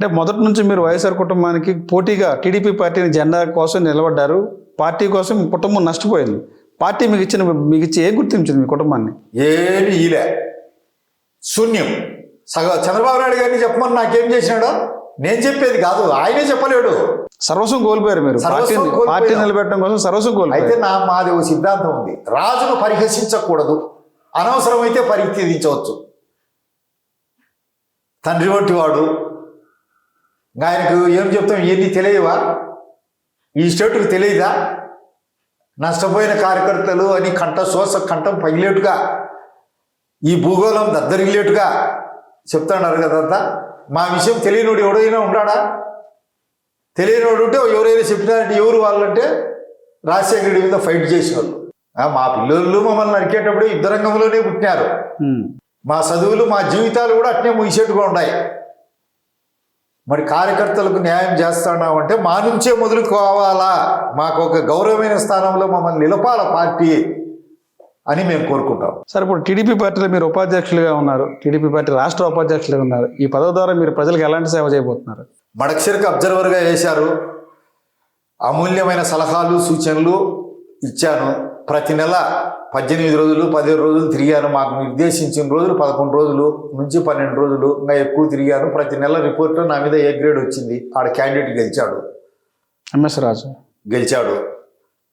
అంటే మొదటి నుంచి మీరు వైఎస్ఆర్ కుటుంబానికి పోటీగా టీడీపీ పార్టీని జెండా కోసం నిలబడ్డారు. పార్టీ కోసం మీ కుటుంబం నష్టపోయింది. పార్టీ మీకు ఇచ్చే ఏం గుర్తించింది మీ కుటుంబాన్ని? ఏమి ఈలే, శూన్యం. చంద్రబాబు నాయుడు గారిని చెప్పమని నాకేం చేసినాడో నేను చెప్పేది కాదు, ఆయనే చెప్పలేడు. సర్వస్వం కోల్పోయారు మీరు. పార్టీ నిలబెట్టడం కోసం సర్వస్వం కోల్పోయారు. అయితే మాది ఒక సిద్ధాంతం ఉంది, రాజును పరిహసించకూడదు, అనవసరమైతే పరిత్యజించవచ్చు. తండ్రి వంటి వాడు, ఆయనకు ఏం చెప్తాం, ఇవన్నీ తెలియవా? ఈ స్టేటుకు తెలియదా? నష్టపోయిన కార్యకర్తలు అని కంఠం పగిలేటుగా, ఈ భూగోళం దద్దరిల్లేటుగా చెప్తాడారు కదంతా. మా విషయం తెలియనోడు ఎవడైనా ఉన్నాడా? తెలియనోడు ఉంటే ఎవరైనా చెప్పినారంటే ఎవరు వాళ్ళంటే రాజశేఖర రెడ్డి మీద ఫైట్ చేసేవాళ్ళు. మా పిల్లలు మమ్మల్ని నరికేటప్పుడు యుద్ధరంగంలోనే పుట్టినారు. మా చదువులు, మా జీవితాలు కూడా అట్నే ముగిసేట్టుగా ఉన్నాయి. మరి కార్యకర్తలకు న్యాయం చేస్తున్నామంటే మా నుంచే మొదలుకోవాలా, మాకు ఒక గౌరవమైన స్థానంలో మమ్మల్ని నిలపాల పార్టీ అని మేము కోరుకుంటాం. సార్, ఇప్పుడు టీడీపీ పార్టీలో మీరు ఉపాధ్యక్షులుగా ఉన్నారు, టీడీపీ పార్టీ రాష్ట్ర ఉపాధ్యక్షులుగా ఉన్నారు. ఈ పదవి ద్వారా మీరు ప్రజలకు ఎలాంటి సేవ చేయబోతున్నారు? మడకశిరకు అబ్జర్వర్గా వేశారు, అమూల్యమైన సలహాలు సూచనలు ఇచ్చాను. ప్రతి నెల 18 రోజులు 15 రోజులు తిరిగాను. మాకు నిర్దేశించిన రోజులు 11 రోజులు నుంచి 12 రోజులు, ఇంకా ఎక్కువ తిరిగాను. ప్రతి నెల రిపోర్ట్లో నా మీద ఏ గ్రేడ్ వచ్చింది. ఆడ క్యాండిడేట్ గెలిచాడు, ఎంఎస్ రాజు గెలిచాడు.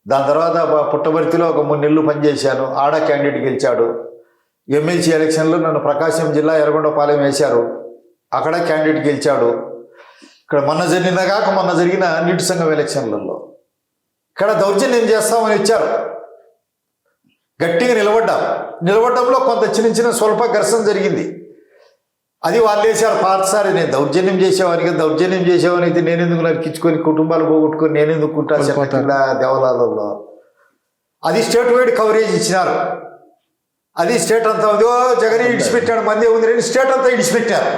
దాని తర్వాత పుట్టబర్తిలో ఒక 3 నెలలు పనిచేశాను, ఆడ క్యాండిడేట్ గెలిచాడు. ఎమ్మెల్సీ ఎలక్షన్లో నన్ను ప్రకాశం జిల్లా ఎర్రగొండపాలెం వేశారు, అక్కడ క్యాండిడేట్ గెలిచాడు. ఇక్కడ మొన్న జరిగిన నీటి సంఘం ఎలక్షన్లలో ఇక్కడ దౌర్జన్యం చేస్తామని ఇచ్చారు. గట్టిగా నిలబడ్డంలో కొంత చిన్న స్వల్ప ఘర్షణ జరిగింది. అది వాళ్ళు వేశారు పాతసారి. నేను దౌర్జన్యం చేసేవాని అయితే నేను ఎందుకు నరికించుకొని కుటుంబాలు పోగొట్టుకొని నేను ఎందుకు ఉంటాను దేవాలయాలలో. అది స్టేట్ వైడ్ కవరేజ్ ఇచ్చినారు. అది స్టేట్ అంతా ఉంది, జగన్ ఇడిచిపెట్టాడు, మంది ఉంది, స్టేట్ అంతా ఇడిచిపెట్టారు.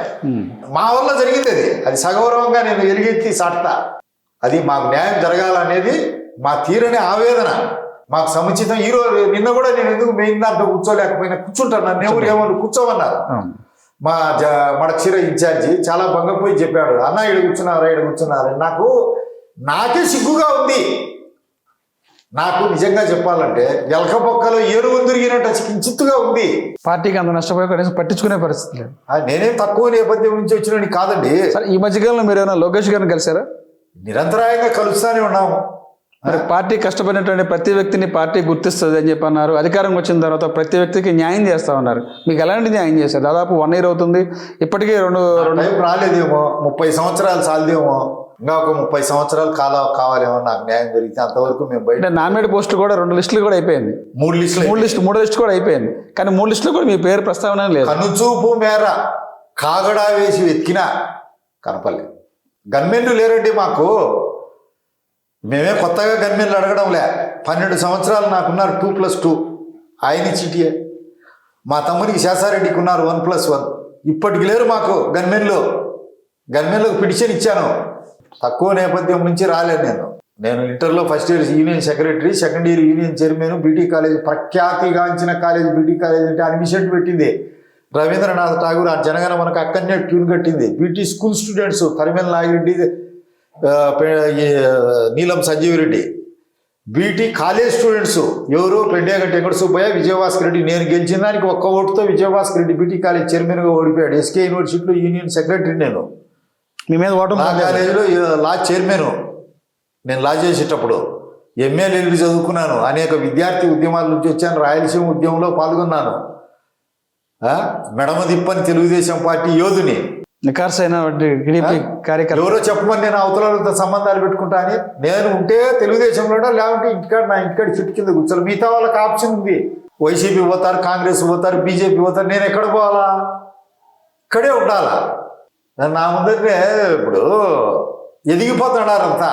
మా వల్ల జరిగింది అది సగౌరవంగా నేను ఎలుగెత్తి సాటుతా. అది మాకు న్యాయం జరగాలనేది మా తీరని ఆవేదన, మాకు సముచితం. ఈరోజు నిన్న కూడా నేను ఎందుకు మెయిన్ దాంట్లో కూర్చోలేకపోయినా కూర్చుంటాను, నన్ను ఎవరు ఏమన్నా కూర్చోమన్నారు. మా మడకశిర ఇన్ఛార్జి చాలా భంగపోయి చెప్పాడు, అన్న ఈడ కూర్చున్నారు. నాకే సిగ్గుగా ఉంది. నాకు నిజంగా చెప్పాలంటే ఎలక పొక్కలో ఏనుగు తిరిగినట్టు కించిత్తుగా ఉంది. పార్టీకి అంత నష్టపోయి కనీసం పట్టించుకునే పరిస్థితి లేదు. నేనేం తక్కువ నేపథ్యం నుంచి వచ్చిన కాదండి. సరే, ఈ మధ్యకాలంలో మీరు ఏమైనా లోకేష్ గారిని కలిసారా? నిరంతరాయంగా కలుస్తూనే ఉన్నాము. మరి పార్టీ కష్టపడినటువంటి ప్రతి వ్యక్తిని పార్టీ గుర్తిస్తుంది అని చెప్పి అన్నారు. అధికారం వచ్చిన తర్వాత ప్రతి వ్యక్తికి న్యాయం చేస్తా ఉన్నారు. మీకు ఎలాంటి న్యాయం చేశారు? దాదాపు 1 year అవుతుంది, ఇప్పటికే రెండు రాలేదేమో, 30 సంవత్సరాలు చాలదేమో, ఇంకా ఒక 30 సంవత్సరాలు కావాలేమో నాకు న్యాయం జరిగితే. అంతవరకు మేము బయట నామినేట్ పోస్టులు కూడా 2 లిస్టులు కూడా అయిపోయింది, 3 లిస్టులు కూడా అయిపోయింది. కానీ 3 లిస్టులు కూడా మీ పేరు ప్రస్తావన లేదు. కనుచూపు మేర కాగడా వేసి వెతికినా కనపలేదు. గన్మెన్లు లేరండి మాకు. మేమే కొత్తగా గన్మెన్లు అడగడంలే. 12 సంవత్సరాలు నాకున్నారు 2+2. ఆయన చీటియే. మా తమ్మునికి శేషారెడ్డికి ఉన్నారు 1+1. ఇప్పటికి లేరు మాకు గన్మెన్లకు పిటిషన్ ఇచ్చాను. తక్కువ నేపథ్యం నుంచి రాలేను నేను ఇంటర్లో first year union secretary, second year union chairman, BT college, ప్రఖ్యాతిగాంచిన కాలేజ్ బీటీ కాలేజ్ అంటే అడ్మిషన్ పెట్టింది రవీంద్రనాథ్ ఠాగూర్. ఆ జనగణ మనకు అక్కడనే ట్యూన్ కట్టింది. BT school students Tarimela Nagireddy, Neelam Sanjeev Reddy. BT college students ఎవరు? పెండేగంటి వెంకట సుబ్బయ్య, విజయభాస్కర్ రెడ్డి. నేను గెలిచిన దానికి 1 ఓటుతో విజయభాస్కర్ రెడ్డి బీటీ కాలేజ్ చైర్మన్గా ఓడిపోయాడు. ఎస్కే యూనివర్సిటీలో యూనియన్ సెక్రటరీ నేను. మీ మీద ఓటు. లా కాలేజీలో లా చైర్మన్ నేను. లా చేసేటప్పుడు MLL చదువుకున్నాను. అనేక విద్యార్థి ఉద్యమాల నుంచి వచ్చాను. రాయలసీమ ఉద్యమంలో పాల్గొన్నాను. మెడమ దిప్పని తెలుగుదేశం పార్టీ యోధుని. నికార్సైన కార్యకర్త. ఎవరో చెప్పమని నేను అవతలతో సంబంధాలు పెట్టుకుంటా అని. నేను ఉంటే తెలుగుదేశంలో, లేకుంటే నా ఇంటికాడ చెట్టు కింద కూర్చోాలి. మిగతా వాళ్ళకి ఆప్షన్ ఉంది. వైసీపీ పోతారు, కాంగ్రెస్ పోతారు, బీజేపీ పోతారు. నేను ఎక్కడ పోవాలా? ఇక్కడే ఉండాలా? నా ముందరనే ఇప్పుడు ఎదిగిపోతున్నారంతా.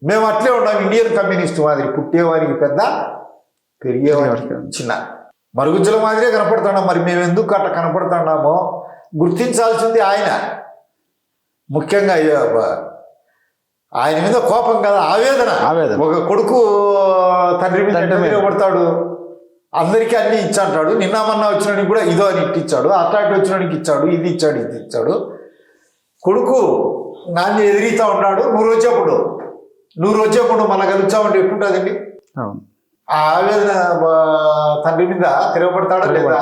మేము అట్లే ఉన్నాం. ఇండియన్ కమ్యూనిస్ట్ మాదిరి, పుట్టేవారికి పెద్ద, పెరిగేవారికి చిన్న, మరుగుజ్జుల మాదిరే కనపడుతున్నాం. మరి మేము ఎందుకు అట్లా కనపడుతున్నామో గుర్తించాల్సింది ఆయన. ముఖ్యంగా ఆయన మీద కోపం కదా, ఆవేదన. ఒక కొడుకు తండ్రి మీద పడతాడు. అందరికీ అన్నీ ఇచ్చాంటాడు. నిన్న మొన్న వచ్చినోడికి కూడా ఇదో అని ఇట్టిచ్చాడు, అట్లాంటి వచ్చినోడికి ఇచ్చాడు, ఇది ఇచ్చాడు. కొడుకు నాన్ని ఎదిరిస్తూ ఉన్నాడు, నువ్వు వచ్చేప్పుడు మళ్ళీ కలుగుతామంటే ఎట్టుంటుందండి? అవును. ఆ ఆవేదన తండ్రి మీద తిరగబడతాడా లేదా?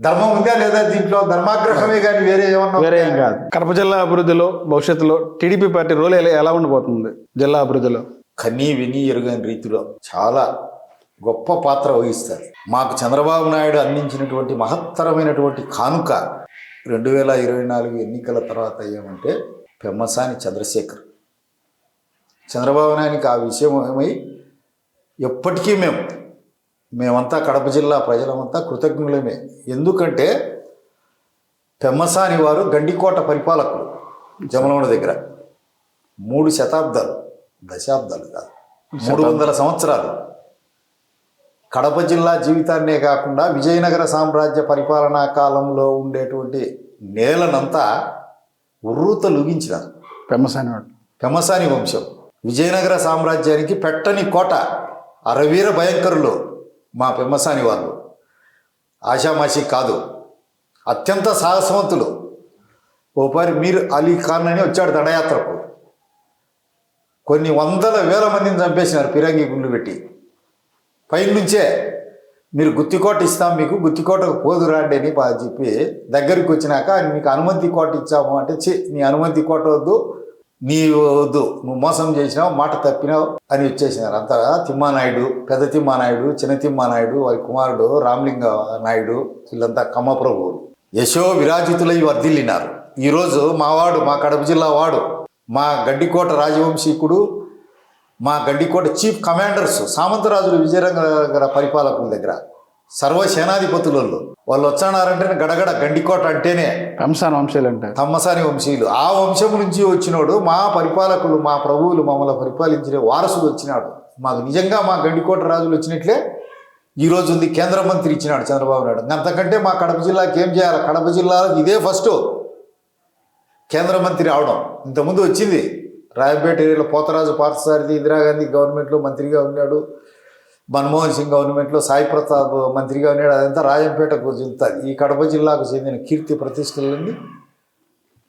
ధర్మం ఉందా లేదా దీంట్లో? ధర్మాగ్రహమే కానీ వేరే ఏమన్నా వేరే ఏం కాదు. కడప జిల్లా అభివృద్ధిలో భవిష్యత్తులో టీడీపీ పార్టీ రోల్ ఎలా ఉండబోతుంది జిల్లా అభివృద్ధిలో? కన్నీ విని ఎరుగని రీతిలో చాలా గొప్ప పాత్ర వహిస్తారు. మాకు చంద్రబాబు నాయుడు అందించినటువంటి మహత్తరమైనటువంటి కానుక 2024 ఎన్నికల తర్వాత ఏమంటే పెమ్మసాని చంద్రశేఖర్. చంద్రబాబు నాయుడికి ఆ విషయం ఏమై ఎప్పటికీ మేమంతా కడప జిల్లా ప్రజలమంతా కృతజ్ఞులమే. ఎందుకంటే పెమ్మసాని వారు గండికోట పరిపాలకులు. జమలమూడ దగ్గర 3 దశాబ్దాలు కాదు 300 సంవత్సరాలు కడప జిల్లా జీవితాన్నే కాకుండా విజయనగర సామ్రాజ్య పరిపాలనా కాలంలో ఉండేటువంటి నేలనంతా ఉర్రూతలుగించినారు పెమ్మసాని వంశం. విజయనగర సామ్రాజ్యానికి పెట్టని కోట, అరవీర భయంకరులు మా పెమ్మసాని వాళ్ళు. ఆషామాషి కాదు, అత్యంత సాహసవంతులు. ఓపారి మీర్ అలీ ఖాన్ అని వచ్చాడు దండయాత్రకు. కొన్ని వందల వేల మందిని చంపేసినారు పిరంగి గుండ్లు పెట్టి. పైనుంచే మీరు గుత్తికోట ఇస్తాం, మీకు గుత్తికోటకు పోదురాండి అని చెప్పి దగ్గరికి వచ్చినాక మీకు అనుమతి కోట ఇచ్చాము అంటే, నీ అనుమతి కోట వద్దు, నీ వద్దు, నువ్వు మోసం చేసినావు, మాట తప్పినావు అని వచ్చేసినారు. అంతా తిమ్మానాయుడు, పెద్ద తిమ్మానాయుడు, చిన్న తిమ్మానాయుడు, వారి కుమారుడు రామలింగ నాయుడు, వీళ్ళంతా కమ్మప్రభువులు యశో విరాజితులై వర్ధిల్లినారు. ఈరోజు మావాడు, మా కడప జిల్లా వాడు, మా గడ్డికోట రాజవంశీకుడు, మా గడ్డికోట చీఫ్ కమాండర్స్ సామంతరాజులు విజయనగర పరిపాలకుల దగ్గర సర్వసేనాధిపతులు వాళ్ళు వచ్చానారంటే గడగడ గండికోట అంటేనే తమ్మసాని వంశీయులు. ఆ వంశం నుంచి వచ్చినోడు మా పరిపాలకులు, మా ప్రభువులు, మమ్మల్ని పరిపాలించిన వారసుడు వచ్చినాడు. మాకు నిజంగా మా గండికోట రాజులు వచ్చినట్లే ఈరోజు ఉంది. కేంద్ర మంత్రి ఇచ్చినాడు చంద్రబాబు నాయుడు. అంతకంటే మా కడప జిల్లాకి ఏం చేయాలి? కడప జిల్లాలో ఇదే ఫస్ట్ కేంద్ర మంత్రి రావడం. ఇంతకుముందు వచ్చింది రాయపేట ఏరియాలో పోతరాజు పార్థసారథి ఇందిరాగాంధీ గవర్నమెంట్లో మంత్రిగా ఉన్నాడు, మన్మోహన్ సింగ్ గవర్నమెంట్లో సాయి ప్రతాప్ మంత్రిగా ఉన్నాడు. అదంతా రాజంపేటకు చెందుతుంది. ఈ కడప జిల్లాకు చెందిన కీర్తి ప్రతిష్టలన్నీ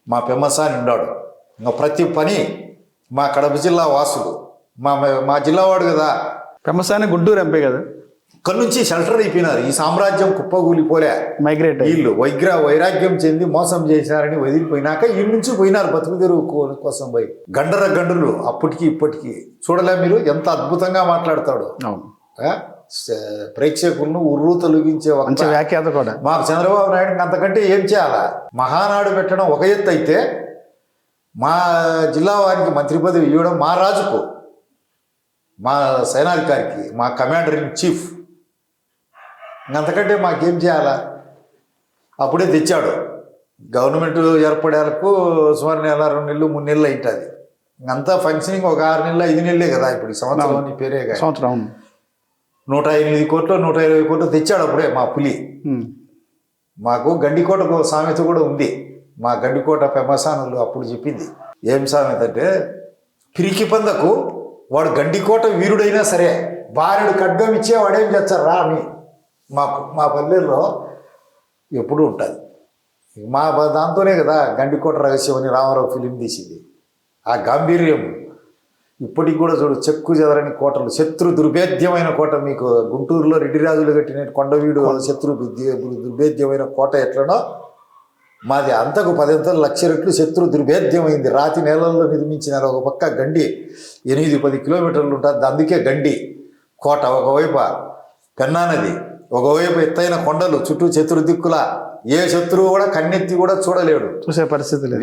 మా పెమ్మసాని ఉన్నాడు. ఇంకా ప్రతి పని మా కడప జిల్లా వాసులు, మా జిల్లావాడు కదా. పెమ్మసాని గుంటూరు ఎంపీ కదా, ఇక్కడ నుంచి షెల్టర్ అయిపోయినారు. ఈ సామ్రాజ్యం కుప్పగూలిపోలే, మైగ్రేట్ వీళ్ళు వైరాగ్యం చెంది మోసం చేశారని వదిలిపోయినాక ఈ నుంచి పోయినారు బతుకు తెరువు కోసం పోయి. గంటలు అప్పటికి ఇప్పటికీ చూడలే మీరు ఎంత అద్భుతంగా మాట్లాడతాడు. ప్రేక్షకులను ఉర్రూ తొలగించే వ్యాఖ్యాత కూడా. మాకు చంద్రబాబు నాయుడు అంతకంటే ఏం చేయాలా? మహానాడు పెట్టడం ఒక ఎత్తు అయితే, మా జిల్లా వారికి మంత్రి పదవి ఇవ్వడం, మా రాజుకు, మా సేనాధికారికి, మా కమాండర్ ఇన్ చీఫ్, అంతకంటే మాకేం చేయాలా? అప్పుడే తెచ్చాడు. గవర్నమెంట్ ఏర్పడేలకు సుమారు 1 నెల 2 నెలలు 3 నెలలు అవుతుంది. అంతా ఫంక్షనింగ్ ఒక 6 నెలలు 5 నెలలే కదా. ఇప్పుడు ఈ సంవత్సరం పేరే సంవత్సరం 108 కోట్లు 120 కోట్లు తెచ్చాడు అప్పుడే మా పులి. మాకు గండికోటకు సామెత కూడా ఉంది. మా గండికోట పెమ్మసానులు అప్పుడు చెప్పింది ఏం సామెత అంటే, పిరికి పందకు వాడు గండికోట వీరుడైనా సరే భార్యడు ఖడ్గం ఇచ్చే వాడేం చేస్తారు రా అని మా పల్లెల్లో ఎప్పుడూ ఉంటుంది. మా దాంతోనే కదా గండికోట రహస్యం అని రామారావు ఫిలిం తీసింది. ఆ గాంభీర్యం ఇప్పటికి కూడా చూడు. చెక్కు చెదరని కోటలు, శత్రు దుర్భేద్యమైన కోట. మీకు గుంటూరులో రెడ్డి రాజులు కట్టిన కొండవీడు శత్రు దుర్భేద్యమైన కోట ఎట్లనో మాది అంతకు 10 లక్ష రెట్లు శత్రు దుర్భేద్యమైంది. రాతి నేలల్లో నిర్మించినారు. ఒక పక్క గండి 8-10 కిలోమీటర్లు ఉంటుంది. అందుకే గండి కోట. ఒకవైపు పెన్నా నది, ఒకవైపు ఎత్తైన కొండలు, చుట్టూ చతుర్దిక్కుల ఏ శత్రువు కూడా కన్నెత్తి కూడా చూడలేడు, చూసే పరిస్థితి లేదు.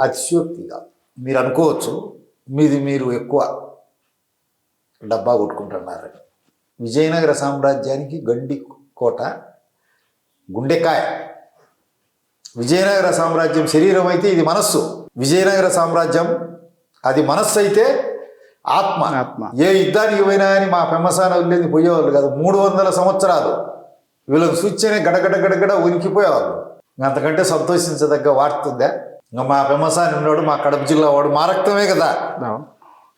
అతిశయోక్తిగా మీరు అనుకోవచ్చు, మీరు ఎక్కువ డబ్బా కొట్టుకుంటున్నారని. విజయనగర సామ్రాజ్యానికి గండి కోట గుండెకాయ. విజయనగర సామ్రాజ్యం శరీరం అయితే ఇది మనస్సు. విజయనగర సామ్రాజ్యం అది మనస్సు అయితే ఆత్మ. ఏ యుద్ధానికి పోయినా అని మా పెమ్మసాని వెళ్ళేది పోయేవాళ్ళు కాదు. 300 సంవత్సరాలు వీళ్ళకి సూచనే గడగడ ఉనికిపోయేవాళ్ళు. అంతకంటే సంతోషించదగ్గ వార్త ఉందా? ఇంకా మా పెమ్మసాని ఉన్నాడు, మా కడప జిల్లా వాడు, మా రక్తమే కదా.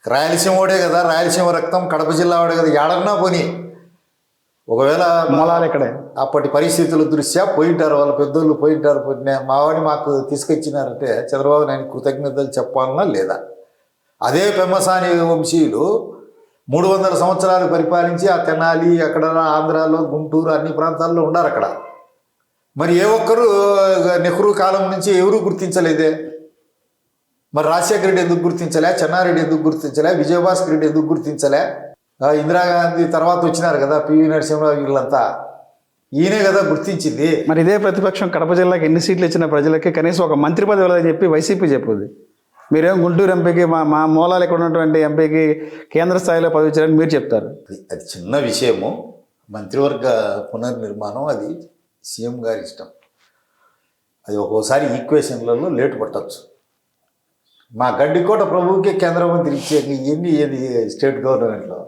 రాయలసీమ వాడే కదా, రాయలసీమ రక్తం, కడప జిల్లా వాడే కదా. ఏడన్నా పోని ఒకవేళ మూలాలు ఇక్కడే. అప్పటి పరిస్థితుల దృష్ట్యా పోయింటారు, వాళ్ళ పెద్దోళ్ళు పోయింటారు. మావాడిని మాకు తీసుకొచ్చినారంటే చంద్రబాబు నాయుడు కృతజ్ఞతలు చెప్పాలన్నా లేదా? అదే పెమ్మసాని వంశీయులు 300 సంవత్సరాలు పరిపాలించి ఆ తెనాలి, అక్కడ ఆంధ్రాలో, గుంటూరు అన్ని ప్రాంతాల్లో ఉన్నారు అక్కడ. మరి ఏ ఒక్కరు నెహ్రూ కాలం నుంచి ఎవరు గుర్తించలేదే? మరి రాజశేఖర రెడ్డి ఎందుకు గుర్తించలే? చెన్నారెడ్డి ఎందుకు గుర్తించలే? విజయభాస్కర్ రెడ్డి ఎందుకు గుర్తించలే? ఇందిరాగాంధీ తర్వాత వచ్చినారు కదా పివి నరసింహరావు, వీళ్ళంతా ఈయనే కదా గుర్తించింది. మరి ఇదే ప్రతిపక్షం కడప జిల్లాకి ఎన్ని సీట్లు ఇచ్చిన ప్రజలకి కనీసం ఒక మంత్రి పదవి ఇవ్వలేదని చెప్పి వైసీపీ చెప్పుద్ది. మీరేం గుంటూరు ఎంపీకి మా మూలాలు ఇక్కడ ఉన్నటువంటి ఎంపీకి కేంద్ర స్థాయిలో పదవి ఇచ్చారని మీరు చెప్తారు. అది చిన్న విషయము. మంత్రివర్గ పునర్నిర్మాణం అది సీఎం గారి ఇష్టం. అది ఒక్కోసారి ఈక్వేషన్లలో లేటు పట్టచ్చు. మా గడ్డికోట ప్రభువుకే కేంద్ర మంత్రి ఇచ్చే ఎన్ని ఏది స్టేట్ గవర్నమెంట్లో